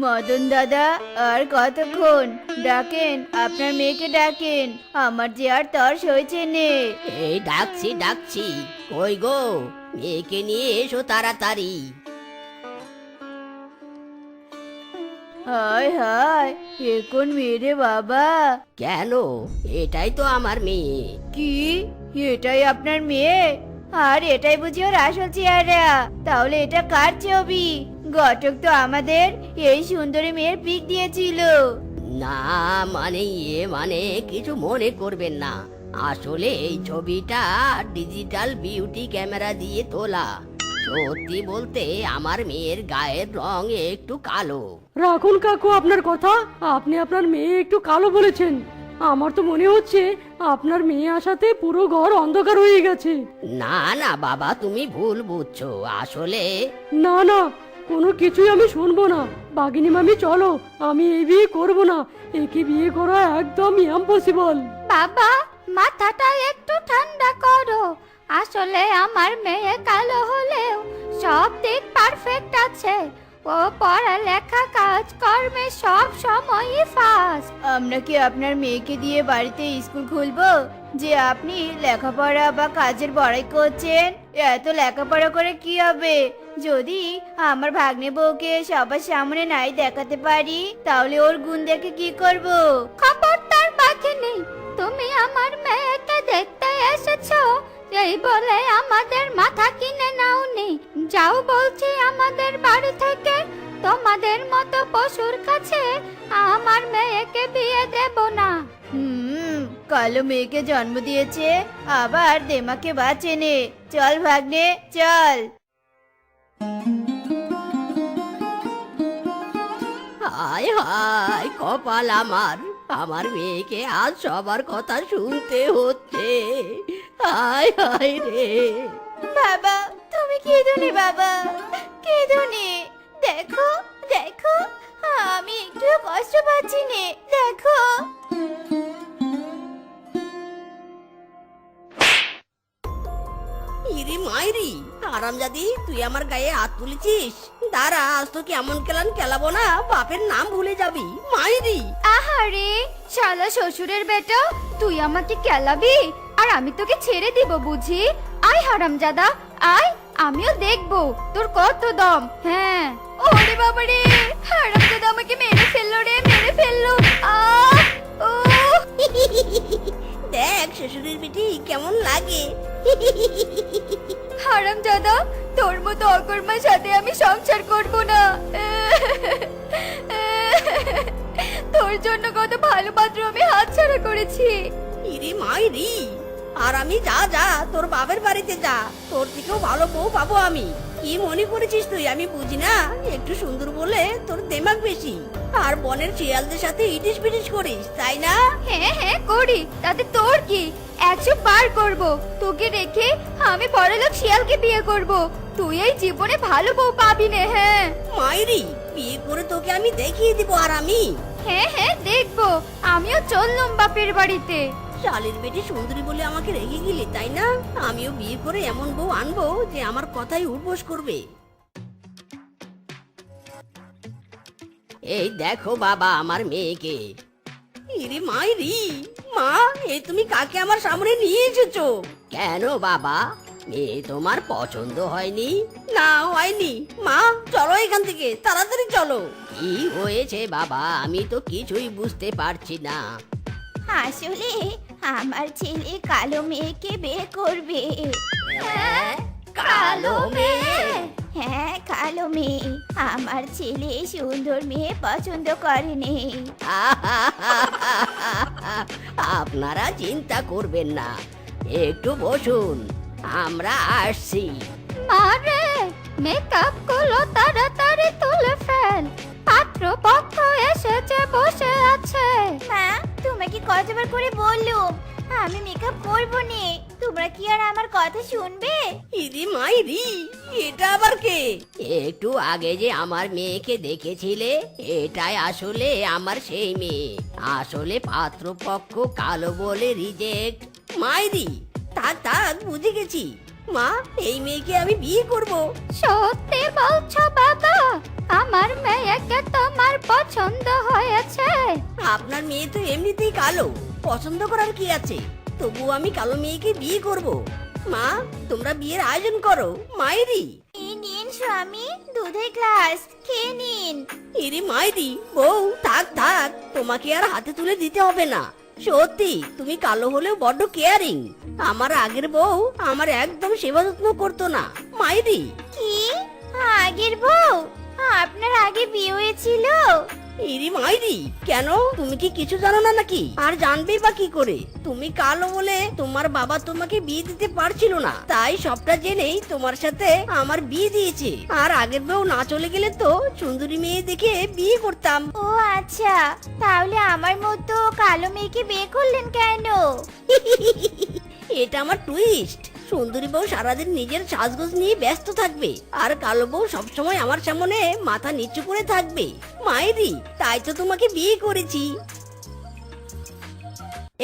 মদন দাদা, আর কতক্ষণ? ডাকেন, আপনার মেয়েকে ডাকেন, আমার যে আর তর সইছে নে। এই ডাকছি ডাকছি, কই গো, মেয়েকে নিয়ে এসো তাড়াতাড়ি। হায় হায়, এ কোন মেয়ে রে বাবা? কেন, এটাই তো আমার মেয়ে। কি, এটাই আপনার মেয়ে? আর এটাই বুঝি ওর আসল চেহারা? তাহলে এটা কার ছবি? ঘটক তো আমাদের এই সুন্দরী মেয়ের পিক দিয়েছিল। না মানে মানে কিছু মনে করবেন না, আসলে এই ছবিটা ডিজিটাল বিউটি ক্যামেরা দিয়ে তোলা। সত্যি বলতে আমার মেয়ের গায়ের রং একটু কালো। রাখুন কাকু আপনার কথা। আপনি আপনার মেয়ে একটু কালো বলেছেন, আমার তো মনে হচ্ছে আপনার মেয়ে আসাতে পুরো ঘর অন্ধকার হয়ে গেছে। না না বাবা, তুমি ভুল বুঝছো। আসলে না না, কোনো কিছুই আমি শুনবো না। বাগিনী মামি চলো, আমি এই বিয়ে করব না। একে বিয়ে করা একদম ইম্পসিবল। বাবা, মাথাটা একটু ঠান্ডা করো। আসলে আমার মেয়ে কালো হলেও সব দিক পারফেক্ট আছে। ও পড়ালেখা কাজকর্মে সব সময়ই ফার্স্ট। আমরা কি আপনার মেয়েকে দিয়ে বাড়িতে স্কুল খুলবো যে আপনি লেখাপড়া বা কাজের বড়াই করছেন? এত লেখাপড়া করে কি হবে? যদি আমার ভাগ্নে বউকে সবার সামনে নাই দেখাতে পারি, তাহলে ওর গুণ দেখে কি করব? খবরদার বাঘিনী, তুমি আমার মেয়েকে দেখতে এসেছো এই বলে আমাদের মাথা কিনে নাওনি। যাও বলছি আমাদের বাড়ি থেকে। তোমাদের মতো পশুর কাছে আমার মেয়েকে বিয়ে দেব না। কালো মেয়েকে জন্ম দিয়েছে, আবার দেমাকে বাঁচেনে। চল ভাগ্নে, চল। হায় হায় কপাল আমার, আমার মেয়েকে আজ সবার কথা শুনতে হচ্ছে। হায় হায় রে। বাবা, তুমি কেঁদোনি বাবা, কেঁদোনি। দেখো দেখো, আমি একটু কষ্ট পাচ্ছি নে, দেখো। ইরি মাইরি, আরামজাদি, তুই আমার গায়ে হাত তুলেছিস। দাঁড়া, আজ তো কেমন কেলান কেলাবো না, বাপের নাম ভুলে যাবি। মাইরি আহারে শালা শ্বশুরের বেটা, তুই আমাকে কেলাবি আর আমি তোকে ছেড়ে দিব বুঝি? আয় হারামজাদা আয়, আমিও দেখবো তোর কত দম। হ্যাঁ, ওরে বাবারে, হারামজাদা আমাকে মেরে ফেললো রে, মেরে ফেললো। আহ ও দেখ শ্বশুরের বেটি কেমন লাগে। হারামজাদা, তোর মতো অকর্মার সাথে আমি সংসার করব না। তোর জন্য কত ভালো পাত্র আমি হাতছাড়া করেছি। ইরি মাইরি, আর আমি যা যা তোর বাপের বাড়িতে যা, তোর থেকেও ভালো বউ পাবো আমি। কি মনে করেছিস তুই আমি বুঝি না? একটু সুন্দর বলে তোর দেমাগ বেশি, আর বনের শিয়ালদের সাথে ইটিস পিটিস করিস, তাই না? হ্যাঁ হ্যাঁ করি, তাতে তোর কি? 100 পার করব তোকে রেখে। আমি বড়লোক শিয়ালকে বিয়ে করব। তুই এই জীবনে ভালো বউ পাবি না। হ্যাঁ মাইরি, বিয়ে করে তোকে আমি দেখিয়ে দিব। আর আমি হ্যাঁ হ্যাঁ দেখবো। আমিও চললাম বাপের বাড়িতে। শালের বেটি সুন্দরী বলে আমাকে রেখে গেলি, তাই না? আমিও বিয়ে করে এমন বউ আনবো যে আমার কথাই উঠবোস করবে। এই দেখো বাবা আমার মেয়েকে। ইরে মাইরি, মা, এই তুমি কাকে আমার সামনে নিয়ে এসেছো? কেন বাবা, মেয়ে তোমার পছন্দ হয়নি? না হয়নি। মা চলো এখান থেকে, তাড়াতাড়ি চলো। কি হয়েছে বাবা, আমি তো কিছুই বুঝতে পারছি না। আসলে আমার ছেলে কালো মেয়েকে বিয়ে করবে। কালো মেয়ে? হ্যাঁ, কালো মেয়ে। আমার ছেলে সুন্দর মেয়ে পছন্দ করেনি। আপনারা চিন্তা করবেন না, একটু বসুন, আমরা আসছি। মারে, মেকআপ গুলো তাড়াতাড়ি তুলে ফেল, পাত্র পক্ষ এসেছে, বসে আছে। মা, তোমাকে কতবার করে বললুম আমি মেকআপ করবো নে, তোমরা কি আর আমার কথা শুনবে? ইদি মাইরি, এটা আবার কে? একটু আগে যে আমার মেয়েকে দেখেছিলে, এটাই আসলে আমার সেই মেয়ে। আসলে পাত্রপক্ষ কালো বলে রিজেক্ট। মাইরি, থাক থাক, বুঝে গেছি। মা, এই মেয়েকে আমি বিয়ে করব। সত্যি বলছো বাবা? আমার মেয়েকে তোমার পছন্দ হয়েছে? আপনার মেয়ে তো এমনিতেই কালো, পছন্দ করার কি আছে? তবুও আমি কালো মেয়েকে বিয়ে করব। মা, তোমরা বিয়ের আয়োজন করো। মায়েরি, এই নিন স্বামী, দুধের গ্লাস খেয়ে নিন। এরে মায়েরি, বউ থাক থাক, তোমাকে আর হাতে তুলে দিতে হবে না। সত্যি তুমি কালো হলেও বড্ড কেয়ারিং। আমার আগের বউ আমার একদম সেবা যত্ন করতো না। মায়েরি, কি আগের বউ? আপনার আগে বিয়ে হয়েছিল? ইরি মাইরি, কেন তুমি কি কিছু জানো না নাকি? আর জানবে বা কি করে? তুমি কালো বলে তোমার বাবা তোমাকে বিয়ে দিতে পারছিল না, তাই সবটা জেনেই তোমার সাথে আমার বিয়ে দিয়েছে। আর আগের বউ না চলে গেলে তো সুন্দরী মেয়ে দেখে বিয়ে করতাম। ও আচ্ছা, তাহলে আমার মতো কালো মেয়েকে বিয়ে করলেন কেন? এটা আমার টুইস্ট। সুন্দরী বউ সারাদিন নিজের সাজগোজ নিয়ে ব্যস্ত থাকবে, আর কালো বউ সবসময় আমার সামনে মাথা নিচু করে থাকবে। মায়েরি, তাই তো তোমাকে বিয়ে করেছি।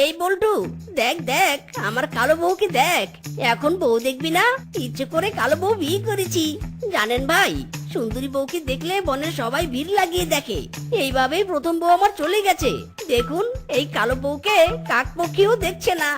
এই বল্টু, দেখ দেখ আমার কালো বউকে দেখ। এখন বউ দেখবি না? ইচ্ছে করে কালো বউ বিয়ে করেছি। জানেন ভাই, সুন্দরী বউকে দেখলে বনের সবাই ভিড় লাগিয়ে দেখে। এইভাবেই প্রথম বউ আমার চলে গেছে। দেখুন, এই কালো বউকে কাকপক্ষীও দেখছে না।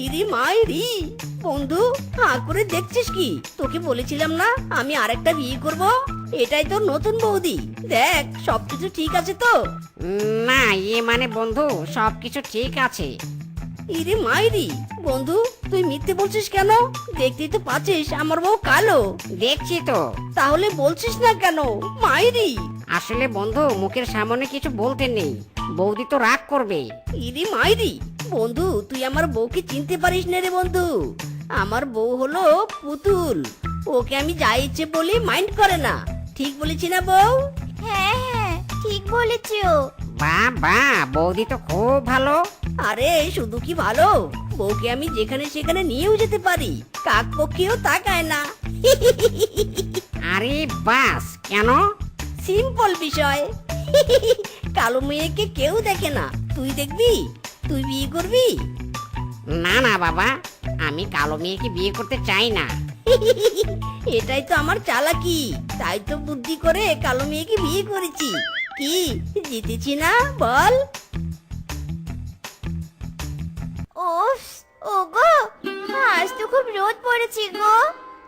ইরি মাইরি, বন্ধু হাঁ করে দেখছিস কি? তোকে বলেছিলাম না আমি আরেকটা বিয়ে করব? এটাই তোর নতুন বৌদি। দেখ সবকিছু ঠিক আছে তো? না, মানে বন্ধু, সবকিছু ঠিক আছে। ইরি মাইরি, বন্ধু তুই মিথ্যে বলছিস কেন? দেখতেই তো পাচ্ছিস আমার বউ কালো। দেখছি তো। তাহলে বলছিস না কেন? মাইরি, আসলে বন্ধু, মুখের সামনে কিছু বলতে নেই, বৌদি তো রাগ করবে। ইরি মাইরি, বন্ধু তুই আমার বউকে চিনতে পারিস না রে বন্ধু। আমার বউ হলো পুতুল, ওকে আমি যা ইচ্ছে বলি মাইন্ড করে না। ঠিক বলেছি না বউ? হ্যাঁ হ্যাঁ, ঠিক বলেছো। বাহ বাহ, বৌদি তো খুব ভালো। আরে শুধু কি ভালো, বউকে আমি যেখানে সেখানে নিয়েও যেতে পারি, কাকপক্ষীও তাকায় না। আরে বাস, কেন? সিম্পল বিষয়। কালো মেয়েকে কেউ দেখে না, তুই দেখবি? তুই বিয়ে করবি? না না বাবা, আমি কালো মেয়েকে বিয়ে করতে চাই না। এটাই তো আমার চালাকি, তাই তো বুদ্ধি করে কালো মেয়েকে বিয়ে করেছি। কি জিতেছি না বল? ওফ, ওগো, আজ তো খুব রোদ পড়েছে গো,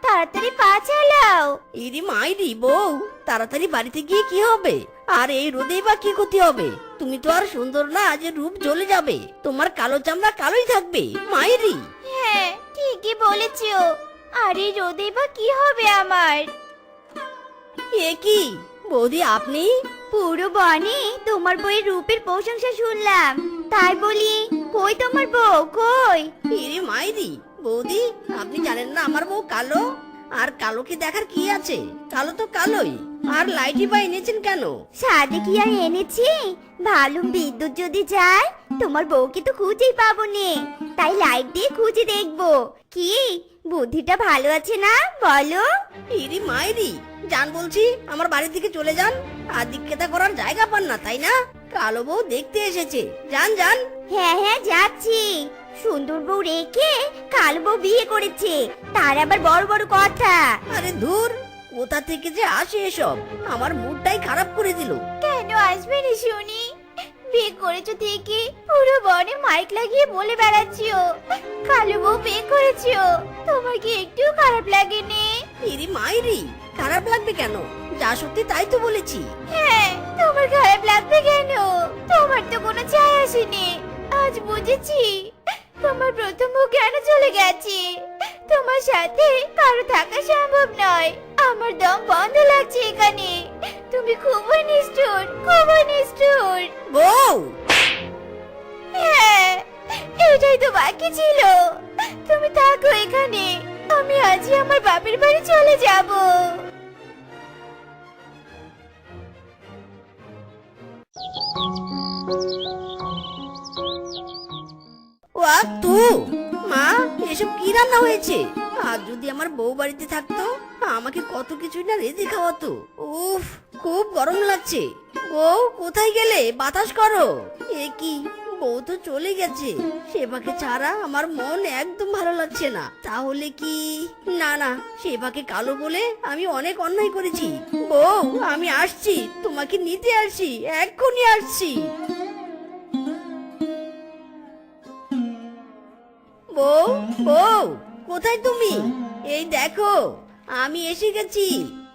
তাড়াতাড়ি পা চালাও। ইরি মাইরি বউ, তাড়াতাড়ি বাড়িতে গিয়ে কি হবে? আর এই রোদেই বা কি ক্ষতি হবে? তুমি তো আর সুন্দর না যে রূপ জ্বলে যাবে, তোমার কালো চামড়া কালোই থাকবে। মাইরি, হ্যাঁ ঠিকই বলেছো, আর এই রোদে বা কি হবে আমার? এ কি বৌদি আপনি? পুরো বনে তোমার বইয়ের রূপের প্রশংসা শুনলাম, তাই বলি কই তোমার বউ কই? ইরি মাইরি, বৌদি আপনি জানেন না আমার বউ কালো? আর কালোকে দেখার কি আছে? কালো তো কালোই। আর লাইটই বা এনেছেন কেন? সাদে কি আর এনেছি? ভালো বিদ্যুৎ যদি যায় তোমার বউকে তো খুঁজেই পাবো নে, তাই লাইট দিয়ে খুঁজে দেখবো। কি বুদ্ধিটা ভালো আছে না বলো? ইরি মাইরি, যান বলছি, আমার বাড়ি থেকে চলে যান। আর দিক্কেতা করার জায়গা পান না তাই না? কালো বউ দেখতে এসেছে, যান যান। হ্যাঁ হ্যাঁ যাচ্ছি। সুন্দর বউ রেখে কালো বউ বিয়ে করেছে, তার আবার বড় বড় কথা। আরে ধুর, কোথা থেকে যে আসে এসব, আমার মুডটাই খারাপ করে দিল। কেন আসবে রে শুনি? বিয়ে করেছো ঠিকই, পুরো বনে মাইক লাগিয়ে বলে বেড়াচ্ছিও কালো বউ বিয়ে করেছো, তোমার কি একটু খারাপ লাগেনি? ইরি মাইরি, খারাপ লাগবে কেন? যা সত্যি তাই তো বলেছি। হ্যাঁ, তোমার খারাপ লাগবে কেন? তোমার তো কোনো চাই আসেনি। আজ বুঝেছি তোমার প্রথম বউ কেন চলে গেছে। তোমার সাথে কারো থাকা সম্ভব নয়, আমার দম বন্ধ লাগছে এখানে। তুমি খুবই নিষ্ঠুর, খুবই নিষ্ঠুর। বউ, হ্যাঁ, এটাই তো বাকি ছিল। তুমি থাকো এখানে, আমি আজই আমার বাপের বাড়ি চলে যাব। ওয়া তু মা, এসব কি রান্না হয়েছে? আর যদি আমার বউ বাড়িতে থাকতো, আমাকে কত কিছুই না রেঁধে খাওয়াতো। উফ, খুব গরম লাগছে। বউ কোথায় গেলে? বাতাস করো। এ কি, বউ তো চলে গেছে, সেবাকে ছাড়া আমার মন একদম ভালো লাগছে না। তাহলে কি? না না, সেবাকে কালো বলে আমি অনেক অন্যায় করেছি। বউ, আমি আসছি, তোমাকে নিতে আসছি, এক্ষুনি আসছি। বউ, বউ, কোথায় তুমি? এই দেখো, আমি এসে গেছি।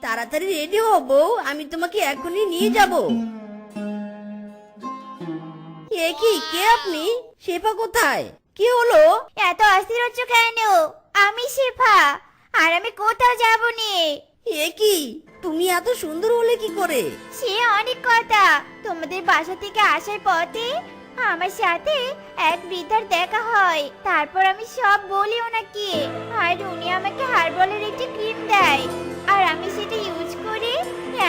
তাড়াতাড়ি রেডি হও বউ, আমি তোমাকে এখনই নিয়ে যাব। এ কি, কে আপনি? শেফা কোথায়? কি হলো? এত অস্থির হচ্ছ কেন? আমি শেফা, আর আমি কোথাও যাব নি। এ কি, তুমি এত সুন্দর হলে কি করে? সে অনেক কথা। তোমাদের বাসা থেকে আসার পথে আমার সাথে এক বৃদ্ধার দেখা হয়। তারপর আমি সব বলি ওনাকে, আর উনি আমাকে হার্বালের একটি ক্রিম দেয়, আর আমি সেটা ইউজ করে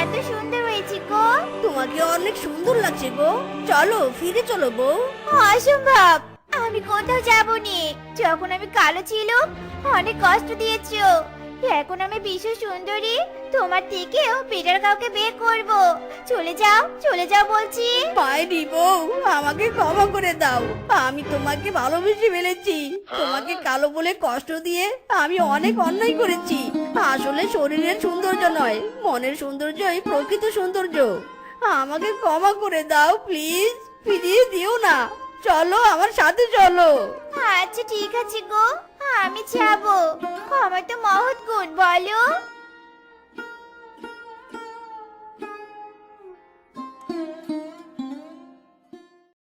এত সুন্দর হয়েছি গো। তোমাকে অনেক সুন্দর লাগছে গো। চলো, ফিরে চলো বউ। অসম্ভব, আমি কোথাও যাবনি। যখন আমি কালো ছিলাম অনেক কষ্ট দিয়েছো, এখন আমি বিশ্ব সুন্দরী, তোমার থেকেও বেটার কাউকে বিয়ে করব। চলে যাও, চলে যাও বলছি। পাইনি বউ, আমাকে ক্ষমা করে দাও। আমি তোমাকে ভালোবেসে ফেলেছি। তোমাকে কালো বলে কষ্ট দিয়ে আমি অনেক অন্যায় করেছি। আসলে শরীরের সৌন্দর্য নয়, মনের সৌন্দর্যই প্রকৃত সৌন্দর্য। আমাকে ক্ষমা করে দাও প্লিজ, ফিরিয়ে দিও না। চলো, আমার সাথে চলো। আচ্ছা ঠিক আছে গো, আমি যাবো। ক্ষমা তো মহৎ গুণ বলো।